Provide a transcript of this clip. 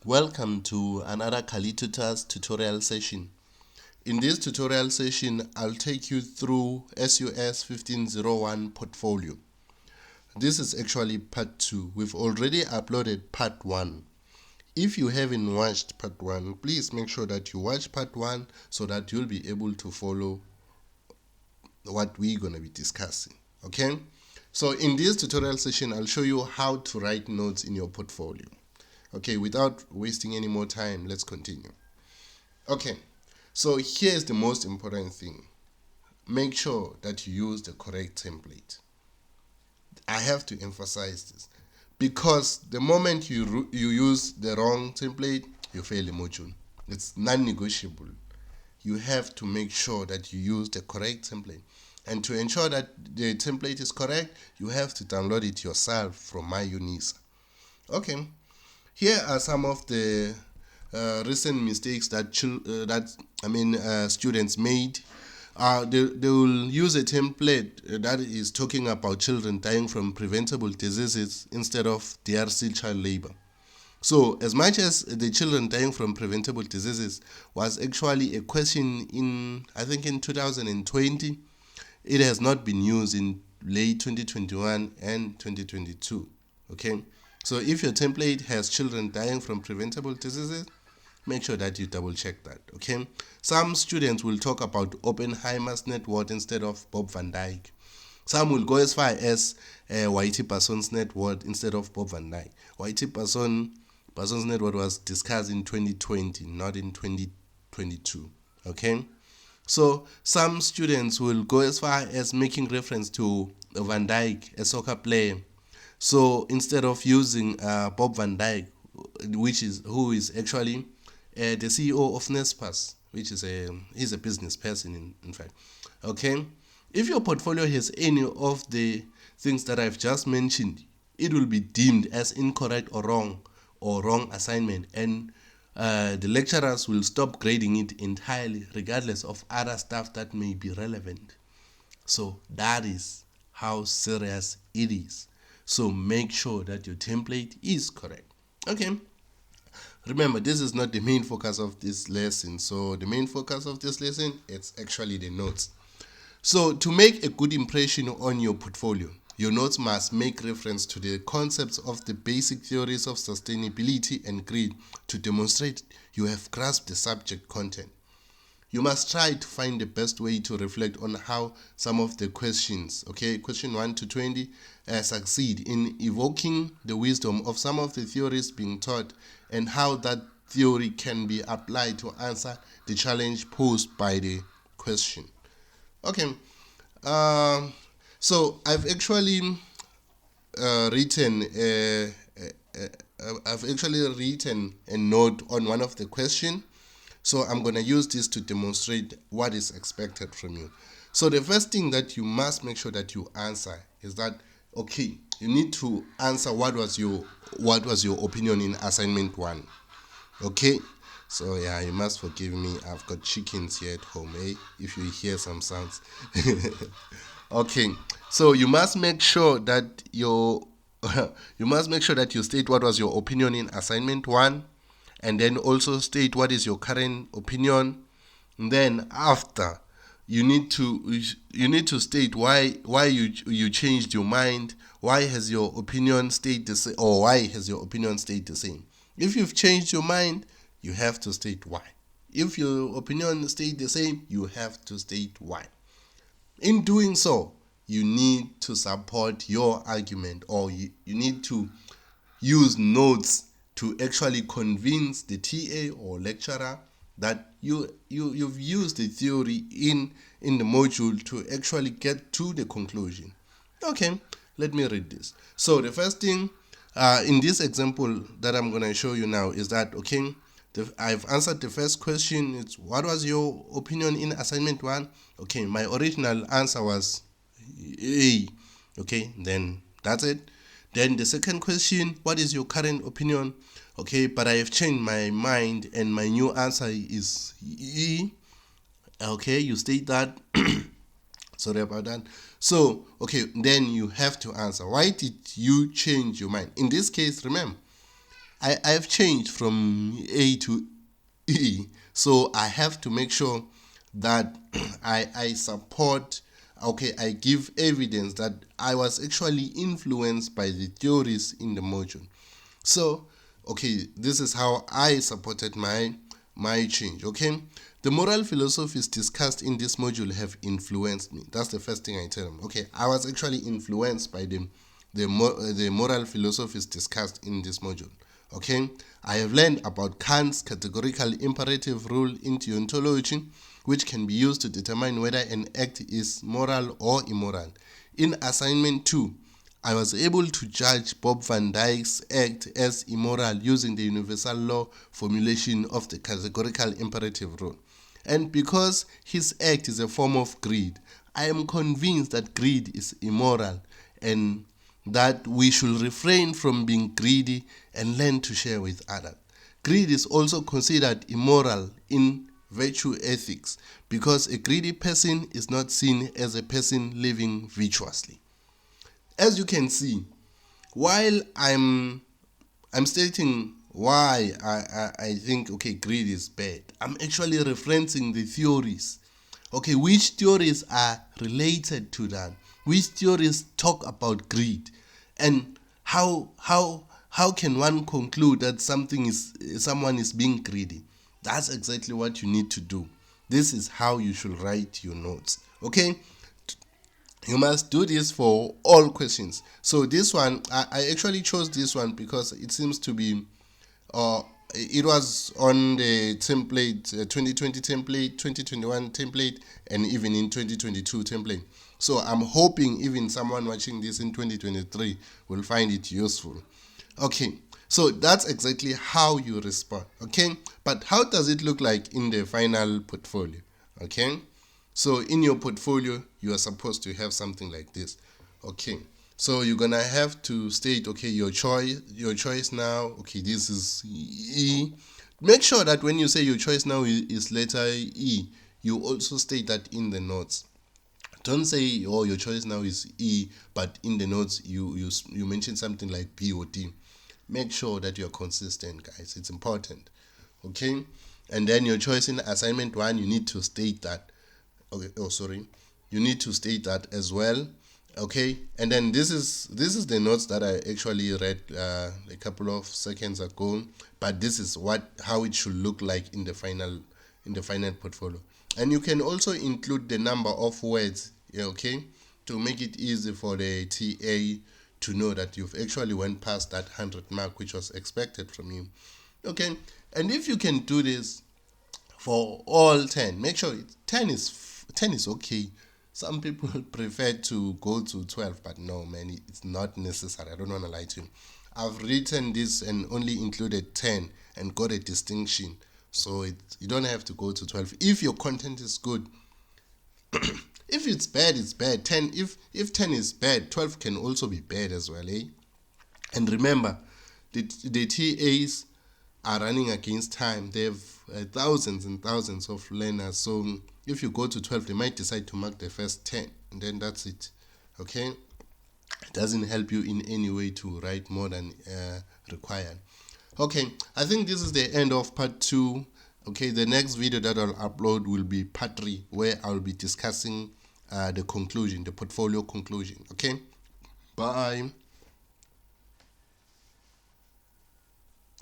Welcome to another Kali tutorial session. In this tutorial session, I'll take you through SUS1501 Portfolio. This is actually part 2. We've already uploaded part 1. If you haven't watched part 1, please make sure that you watch part 1 so that you'll be able to follow what we're going to be discussing. Okay? So in this tutorial session, I'll show you how to write notes in your portfolio. Okay, without wasting any more time, let's continue. Okay, so here's the most important thing. Make sure that you use the correct template. I have to emphasize this because the moment you use the wrong template, you fail the module. It's non-negotiable. You have to make sure that you use the correct template. And to ensure that the template is correct, you have to download it yourself from MyUnisa. Okay. Here are some of the recent mistakes that students made. They will use a template that is talking about children dying from preventable diseases instead of DRC child labor. So, as much as the children dying from preventable diseases was actually a question in 2020, it has not been used in late 2021 and 2022. Okay. So if your template has children dying from preventable diseases, make sure that you double check that, okay? Some students will talk about Oppenheimer's net worth instead of Bob Van Dyke. Some will go as far as Whitey Person's net worth instead of Bob Van Dyke. Whitey Person's net worth was discussed in 2020, not in 2022, okay? So some students will go as far as making reference to Van Dyke, a soccer player. So instead of using Bob Van Dyke, who is actually the CEO of Nespas, which is he's a business person in fact. Okay, if your portfolio has any of the things that I've just mentioned, it will be deemed as incorrect or wrong assignment, and the lecturers will stop grading it entirely, regardless of other stuff that may be relevant. So that is how serious it is. So make sure that your template is correct. Okay. Remember, this is not the main focus of this lesson. So the main focus of this lesson, it's actually the notes. So to make a good impression on your portfolio, your notes must make reference to the concepts of the basic theories of sustainability and greed to demonstrate you have grasped the subject content. You must try to find the best way to reflect on how some of the questions, okay, question 1 to 20, succeed in evoking the wisdom of some of the theories being taught and how that theory can be applied to answer the challenge posed by the question. Okay, so I've actually written a note on one of the questions. So I'm going to use this to demonstrate what is expected from you. So the first thing that you must make sure that you answer is that, okay, you need to answer what was your opinion in assignment 1. Okay? So yeah, you must forgive me. I've got chickens here at home, if you hear some sounds. Okay. So you must make sure that you state what was your opinion in assignment 1, and then also state what is your current opinion. And then after, you need to state why you changed your mind. Why has your opinion stayed the same, or why has your opinion stayed the same? If you've changed your mind, you have to state why. If your opinion stayed the same, you have to state why. In doing so, you need to support your argument, or you need to use notes to actually convince the TA or lecturer that you've used the theory in the module to actually get to the conclusion. Okay, let me read this. So the first thing in this example that I'm going to show you now is that, okay, I've answered the first question. It's what was your opinion in assignment 1? Okay, my original answer was A. Okay, then that's it. Then the second question, what is your current opinion? Okay, but I have changed my mind and my new answer is E. Okay, you state that. Sorry about that. So, okay, then you have to answer. Why did you change your mind? In this case, remember, I've changed from A to E, so I have to make sure that I support, okay, I give evidence that I was actually influenced by the theories in the module. So, okay, this is how I supported my change. Okay, the moral philosophies discussed in this module have influenced me. That's the first thing I tell them. Okay, I was actually influenced by the moral philosophies discussed in this module. Okay, I have learned about Kant's categorical imperative rule in deontology, which can be used to determine whether an act is moral or immoral. In assignment 2, I was able to judge Bob Van Dyke's act as immoral using the universal law formulation of the categorical imperative rule. And because his act is a form of greed, I am convinced that greed is immoral and that we should refrain from being greedy and learn to share with others. Greed is also considered immoral in virtue ethics because a greedy person is not seen as a person living virtuously. As you can see, while I'm stating why I think, okay, greed is bad, I'm actually referencing the theories. Okay, which theories are related to that? Which theories talk about greed? And how can one conclude that someone is being greedy? That's exactly what you need to do. This is how you should write your notes. Okay? You must do this for all questions. So this one, I actually chose this one because it seems to be, it was on the template, 2020 template, 2021 template, and even in 2022 template. So I'm hoping even someone watching this in 2023 will find it useful. Okay, so that's exactly how you respond. Okay, but how does it look like in the final portfolio? Okay, so in your portfolio, you are supposed to have something like this. Okay, so you're gonna have to state, okay, your choice now. Okay, this is E. Make sure that when you say your choice now is letter E, you also state that in the notes. Don't say, oh, your choice now is E, but in the notes you mention something like B or D. Make sure that you're consistent, guys. It's important. Okay, and then your choice in assignment 1, you need to state that. Okay, you need to state that as well. Okay, and then this is the notes that I actually read a couple of seconds ago, but this is how it should look like in the final portfolio. And you can also include the number of words, okay, to make it easy for the TA to know that you've actually went past that 100 mark which was expected from you. Okay, and if you can do this for all 10, make sure 10 is okay. Some people prefer to go to 12, but no, man, it's not necessary. I don't want to lie to you. I've written this and only included 10 and got a distinction. So you don't have to go to 12. If your content is good, if it's bad, it's bad. 10, if 10 is bad, 12 can also be bad as well, eh? And remember, the TAs are running against time. They have thousands and thousands of learners. So if you go to 12, they might decide to mark the first 10, and then that's it. Okay? It doesn't help you in any way to write more than required. Okay, I think this is the end of part 2. Okay, the next video that I'll upload will be part 3, where I'll be discussing the conclusion, the portfolio conclusion. Okay, bye.